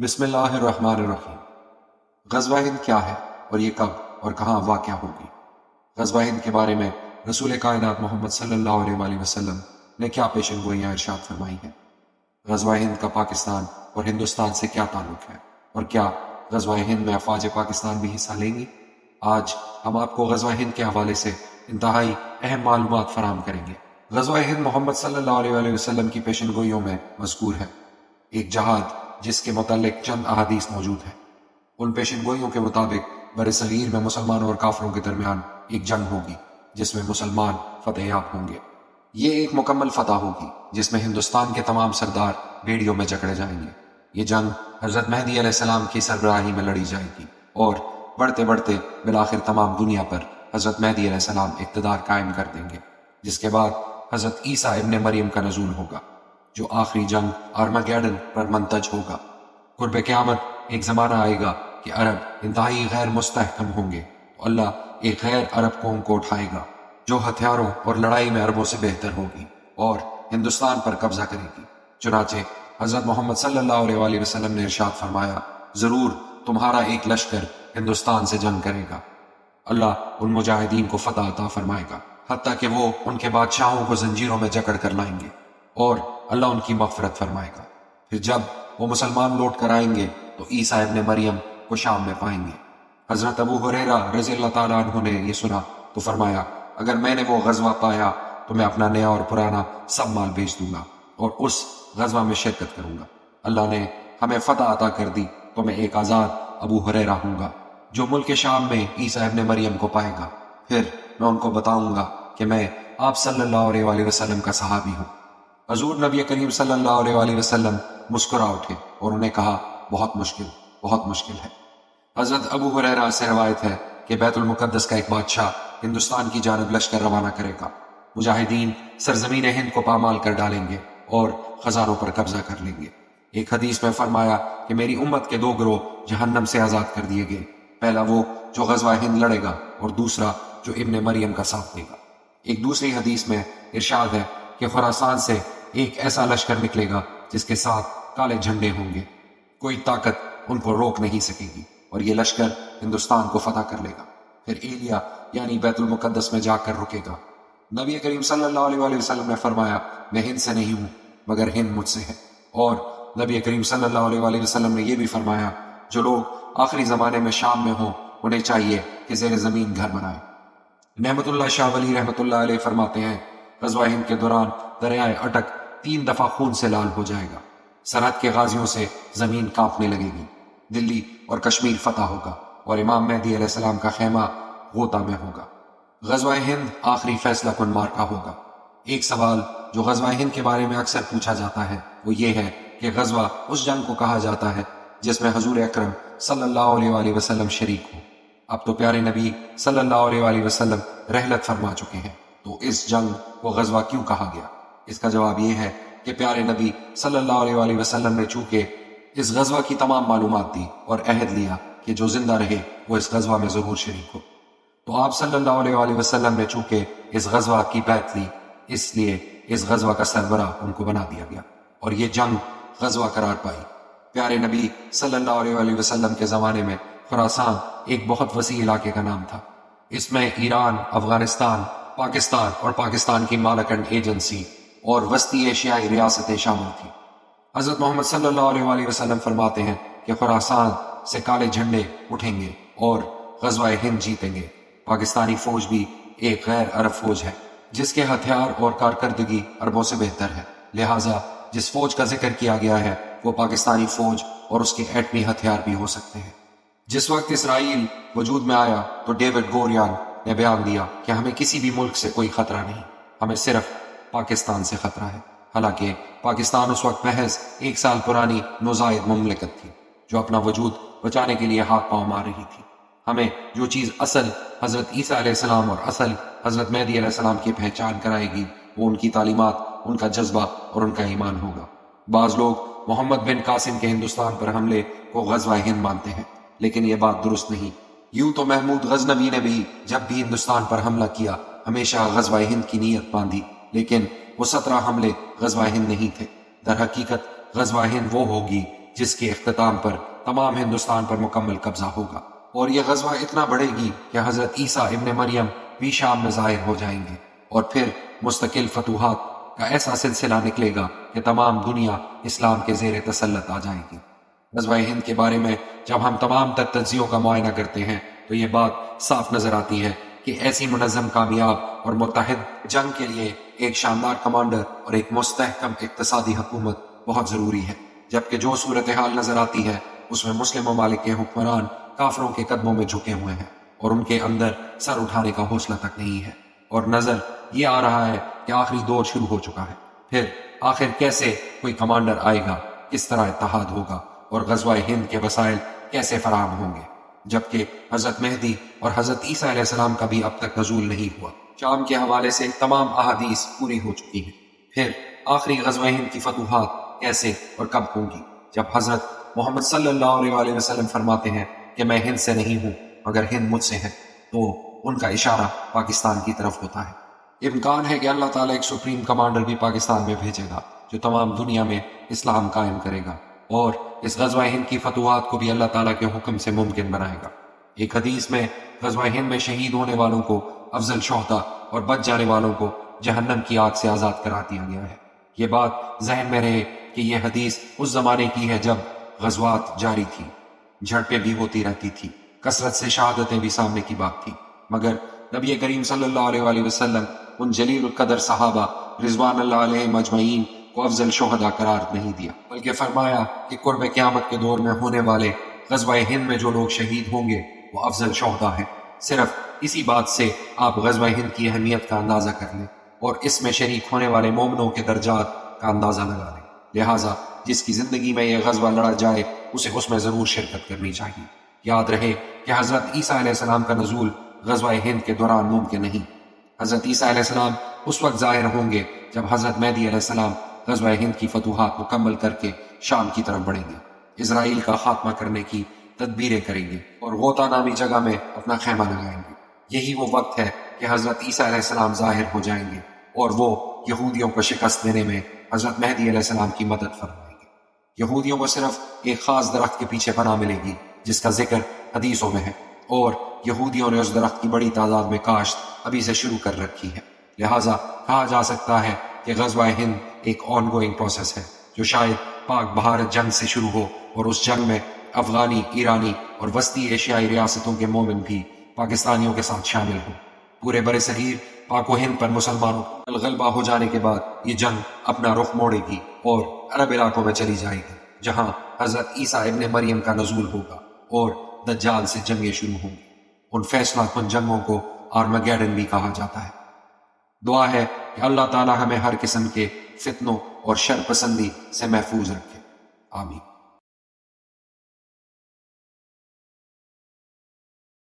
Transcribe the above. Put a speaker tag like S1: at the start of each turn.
S1: بسم اللہ الرحمن الرحیم۔ غزوہ ہند کیا ہے اور یہ کب اور کہاں واقع ہوگی؟ غزوہ ہند کے بارے میں رسول کائنات محمد صلی اللہ علیہ وآلہ وسلم نے کیا پیشن گوئیاں ارشاد فرمائی ہیں؟ غزوہ ہند کا پاکستان اور ہندوستان سے کیا تعلق ہے اور کیا غزوہ ہند میں افواج پاکستان بھی حصہ لیں گی؟ آج ہم آپ کو غزوہ ہند کے حوالے سے انتہائی اہم معلومات فراہم کریں گے۔ غزوہ ہند محمد صلی اللہ علیہ وآلہ وسلم کی پیشن گوئیوں میں مذکور ہے، ایک جہاد جس کے متعلق چند احادیث موجود ہیں۔ ان پیشن گوئیوں کے مطابق برصغیر میں مسلمانوں اور کافروں کے درمیان ایک جنگ ہوگی جس میں مسلمان فتح یاب ہوں گے۔ یہ ایک مکمل فتح ہوگی جس میں ہندوستان کے تمام سردار بیڑیوں میں جکڑے جائیں گے۔ یہ جنگ حضرت مہدی علیہ السلام کی سربراہی میں لڑی جائے گی اور بڑھتے بڑھتے بالآخر تمام دنیا پر حضرت مہدی علیہ السلام اقتدار قائم کر دیں گے، جس کے بعد حضرت عیسیٰ ابن مریم کا نزول ہوگا، جو آخری جنگ آرمگیڈن پر منتج ہوگا۔ قرب قیامت ایک زمانہ آئے گا کہ عرب انتہائی غیر مستحکم ہوں گے، تو اللہ ایک غیر عرب قوم کو اٹھائے گا جو ہتھیاروں اور لڑائی میں عربوں سے بہتر ہوگی اور ہندوستان پر قبضہ کرے گی۔ چنانچہ حضرت محمد صلی اللہ علیہ وآلہ وسلم نے ارشاد فرمایا، ضرور تمہارا ایک لشکر ہندوستان سے جنگ کرے گا، اللہ ان مجاہدین کو فتح عطا فرمائے گا حتیٰ کہ وہ ان کے بادشاہوں کو زنجیروں میں جکڑ کر لائیں گے اور اللہ ان کی مغفرت فرمائے گا۔ پھر جب وہ مسلمان لوٹ کر آئیں گے تو عیسیٰ ابن مریم کو شام میں پائیں گے۔ حضرت ابو ہریرہ رضی اللہ تعالیٰ عنہ نے یہ سنا تو فرمایا، اگر میں نے وہ غزوہ پایا تو میں اپنا نیا اور پرانا سب مال بیچ دوں گا اور اس غزوہ میں شرکت کروں گا۔ اللہ نے ہمیں فتح عطا کر دی تو میں ایک آزاد ابو ہریرہ ہوں گا جو ملک شام میں عیسیٰ ابن مریم کو پائے گا۔ پھر میں ان کو بتاؤں گا کہ میں آپ صلی اللہ علیہ وآلہ وسلم کا صحابی ہوں۔ حضور نبی کریم صلی اللہ علیہ وآلہ وسلم مسکرا اٹھے اور انہیں کہا، بہت مشکل ہے۔ حضرت ابو ہریرہ سے روایت ہے کہ بیت المقدس کا ایک بادشاہ ہندوستان کی جانب لشکر روانہ کرے گا۔ مجاہدین سرزمین ہند کو پامال کر ڈالیں گے اور خزانوں پر قبضہ کر لیں گے۔ ایک حدیث میں فرمایا کہ میری امت کے دو گروہ جہنم سے آزاد کر دیے گئے، پہلا وہ جو غزوہ ہند لڑے گا اور دوسرا جو ابن مریم کا ساتھ دے گا۔ ایک دوسری حدیث میں ارشاد ہے کہ خراسان سے ایک ایسا لشکر نکلے گا جس کے ساتھ کالے جھنڈے ہوں گے، کوئی طاقت ان کو روک نہیں سکے گی اور یہ لشکر ہندوستان کو فتح کر لے گا۔ پھر ایلیا یعنی بیت المقدس میں جا کر رکے گا۔ نبی کریم صلی اللہ علیہ وآلہ وسلم نے فرمایا، میں ہند سے نہیں ہوں مگر ہند مجھ سے ہے۔ اور نبی کریم صلی اللہ علیہ وآلہ وسلم نے یہ بھی فرمایا، جو لوگ آخری زمانے میں شام میں ہوں انہیں چاہیے کہ زیر زمین گھر بنائیں۔ نعمت اللہ شاہ ولی رحمۃ اللہ علیہ فرماتے ہیں، غزوہ ہند کے دوران دریائے اٹک 3 دفعہ خون سے لال ہو جائے گا، سرحد کے غازیوں سے زمین کانپنے لگے گی، دلی اور کشمیر فتح ہوگا اور امام مہدی علیہ السلام کا خیمہ غوطہ میں ہوگا۔ غزوہ ہند آخری فیصلہ کن مارکا ہوگا۔ ایک سوال جو غزوہ ہند کے بارے میں اکثر پوچھا جاتا ہے وہ یہ ہے کہ غزوہ اس جنگ کو کہا جاتا ہے جس میں حضور اکرم صلی اللہ علیہ وآلہ وسلم شریک ہو۔ اب تو پیارے نبی صلی اللہ علیہ وآلہ وسلم رحلت فرما چکے ہیں، تو اس جنگ کو غزوہ کیوں کہا گیا؟ اس کا جواب یہ ہے کہ پیارے نبی صلی اللہ علیہ وآلہ وسلم نے چونکہ اس غزوہ کی تمام معلومات دی اور عہد لیا کہ جو زندہ رہے وہ اس غزوہ میں ضرور شریک ہو، تو آپ صلی اللہ علیہ وآلہ وسلم نے چونکہ اس غزوہ کی بیعت لی، اس لیے اس غزوہ کا سربراہ ان کو بنا دیا گیا اور یہ جنگ غزوہ قرار پائی۔ پیارے نبی صلی اللہ علیہ وآلہ وسلم کے زمانے میں خراسان ایک بہت وسیع علاقے کا نام تھا۔ اس میں ایران، افغانستان، پاکستان اور پاکستان کی مالکنڈ ایجنسی اور وسطی ایشیائی ریاستیں شامل تھیں۔ حضرت محمد صلی اللہ علیہ وآلہ وسلم فرماتے ہیں کہ خراسان سے کالے جھنڈے اٹھیں گے اور غزوہ ہند جیتیں گے۔ پاکستانی فوج بھی ایک غیر عرب فوج ہے جس کے ہتھیار اور کارکردگی عربوں سے بہتر ہے، لہٰذا جس فوج کا ذکر کیا گیا ہے وہ پاکستانی فوج اور اس کے ایٹمی ہتھیار بھی ہو سکتے ہیں۔ جس وقت اسرائیل وجود میں آیا تو ڈیوڈ گوریان نے بیان دیا کہ ہمیں کسی بھی ملک سے کوئی خطرہ نہیں، ہمیں صرف پاکستان سے خطرہ ہے۔ حالانکہ پاکستان اس وقت محض 1 سال پرانی نوزائید مملکت تھی جو اپنا وجود بچانے کے لیے ہاتھ پاؤں مار رہی تھی۔ ہمیں جو چیز اصل حضرت عیسیٰ علیہ السلام اور اصل حضرت مہدی علیہ السلام کی پہچان کرائے گی وہ ان کی تعلیمات، ان کا جذبہ اور ان کا ایمان ہوگا۔ بعض لوگ محمد بن قاسم کے ہندوستان پر حملے کو غزوہ ہند مانتے ہیں، لیکن یہ بات درست نہیں۔ یوں تو محمود غزنوی نے بھی جب بھی ہندوستان پر حملہ کیا ہمیشہ غزوہ ہند کی نیت باندھی، لیکن وہ 17 حملے غزوہ ہند نہیں تھے۔ در حقیقت غزوہ ہند وہ ہوگی جس کے اختتام پر تمام ہندوستان پر مکمل قبضہ ہوگا، اور یہ غزوہ اتنا بڑھے گی کہ حضرت عیسیٰ ابن مریم بھی شام میں ظاہر ہو جائیں گے، اور پھر مستقل فتوحات کا ایسا سلسلہ نکلے گا کہ تمام دنیا اسلام کے زیر تسلط آ جائے گی۔ غزوہ ہند کے بارے میں جب ہم تمام تر تجزیوں کا معائنہ کرتے ہیں تو یہ بات صاف نظر آتی ہے کہ ایسی منظم، کامیاب اور متحد جنگ کے لیے ایک شاندار کمانڈر اور ایک مستحکم اقتصادی حکومت بہت ضروری ہے، جبکہ جو صورتحال نظر آتی ہے اس میں مسلم ممالک کے حکمران کافروں کے قدموں میں جھکے ہوئے ہیں اور ان کے اندر سر اٹھانے کا حوصلہ تک نہیں ہے، اور نظر یہ آ رہا ہے کہ آخری دور شروع ہو چکا ہے۔ پھر آخر کیسے کوئی کمانڈر آئے گا، کس طرح اتحاد ہوگا، اور غزوہ ہند کے وسائل کیسے فراہم ہوں گے، جبکہ حضرت مہدی اور حضرت عیسیٰ علیہ السلام کا بھی اب تک نزول نہیں ہوا۔ شام کے حوالے سے تمام احادیث پوری ہو چکی ہیں۔ پھر آخری غزوہ ہند کی فتوحات کیسے اور کب ہوں گی، جب حضرت محمد صلی اللہ علیہ وآلہ وسلم فرماتے ہیں کہ میں ہند سے نہیں ہوں مگر ہند مجھ سے ہے، تو ان کا اشارہ پاکستان کی طرف ہوتا ہے۔ امکان ہے کہ اللہ تعالیٰ ایک سپریم کمانڈر بھی پاکستان میں بھیجے گا جو تمام دنیا میں اسلام قائم کرے گا، اور اس غزوہ ہند کی فتوحات کو بھی اللہ تعالیٰ کے حکم سے ممکن بنائے گا۔ ایک حدیث میں غزوہ ہند میں شہید ہونے والوں کو افضل شہداء اور بچ جانے والوں کو جہنم کی آگ سے آزاد کرا دیا گیا ہے۔ یہ بات ذہن میں رہے کہ یہ حدیث اس زمانے کی ہے جب غزوات جاری تھی، جھڑپیں بھی ہوتی رہتی تھی، کثرت سے شہادتیں بھی سامنے کی بات تھی، مگر نبی کریم صلی اللہ علیہ وآلہ وسلم ان جلیل القدر صحابہ رضوان اللہ علیہم اجمعین کو افضل شہداء قرار نہیں دیا، بلکہ فرمایا کہ قرب قیامت کے دور میں ہونے والے غزوہ ہند میں جو لوگ شہید ہوں گے وہ افضل شہداء ہیں۔ صرف اسی بات سے آپ غزوہ ہند کی اہمیت کا اندازہ کر لیں اور اس میں شریک ہونے والے مومنوں کے درجات کا اندازہ لگا لیں۔ لہٰذا جس کی زندگی میں یہ غزوہ لڑا جائے اسے اس میں ضرور شرکت کرنی چاہیے۔ یاد رہے کہ حضرت عیسیٰ علیہ السلام کا نزول غزوہ ہند کے دوران ممکن نہیں۔ حضرت عیسیٰ علیہ السلام اس وقت ظاہر ہوں گے جب حضرت مہدی علیہ السلام غزوہ ہند کی فتوحات مکمل کر کے شام کی طرف بڑھیں گے، اسرائیل کا خاتمہ کرنے کی تدبیریں کریں گے اور غوطہ نامی جگہ میں اپنا خیمہ لگائیں گے۔ یہی وہ وقت ہے کہ حضرت عیسیٰ علیہ السلام ظاہر ہو جائیں گے اور وہ یہودیوں کو شکست دینے میں حضرت مہدی علیہ السلام کی مدد فرمائیں گے۔ یہودیوں کو صرف ایک خاص درخت کے پیچھے پناہ ملے گی جس کا ذکر حدیثوں میں ہے، اور یہودیوں نے اس درخت کی بڑی تعداد میں کاشت ابھی سے شروع کر رکھی ہے۔ لہٰذا کہا جا سکتا ہے کہ غزوہ ہند ایک آن گوئنگ پروسیس ہے جو شاید پاک بھارت جنگ سے شروع ہو، اور اس جنگ میں افغانی، ایرانی اور وسطی ایشیائی ریاستوں کے مومن بھی پاکستانیوں کے ساتھ شامل ہوں۔ پورے برِ صغیر پاک و ہند پر مسلمانوں کا غلبہ ہو جانے کے بعد یہ جنگ اپنا رخ موڑے گی اور عرب علاقوں میں چلی جائے گی، جہاں حضرت عیسیٰ ابن مریم کا نزول ہوگا اور دجال سے جنگیں شروع ہوں گی۔ ان فیصلہ کن جنگوں کو آرمگیڈن بھی کہا جاتا ہے۔ دعا ہے کہ اللہ تعالی ہمیں ہر قسم کے فتنوں اور شر پسندی سے محفوظ رکھے، آمین۔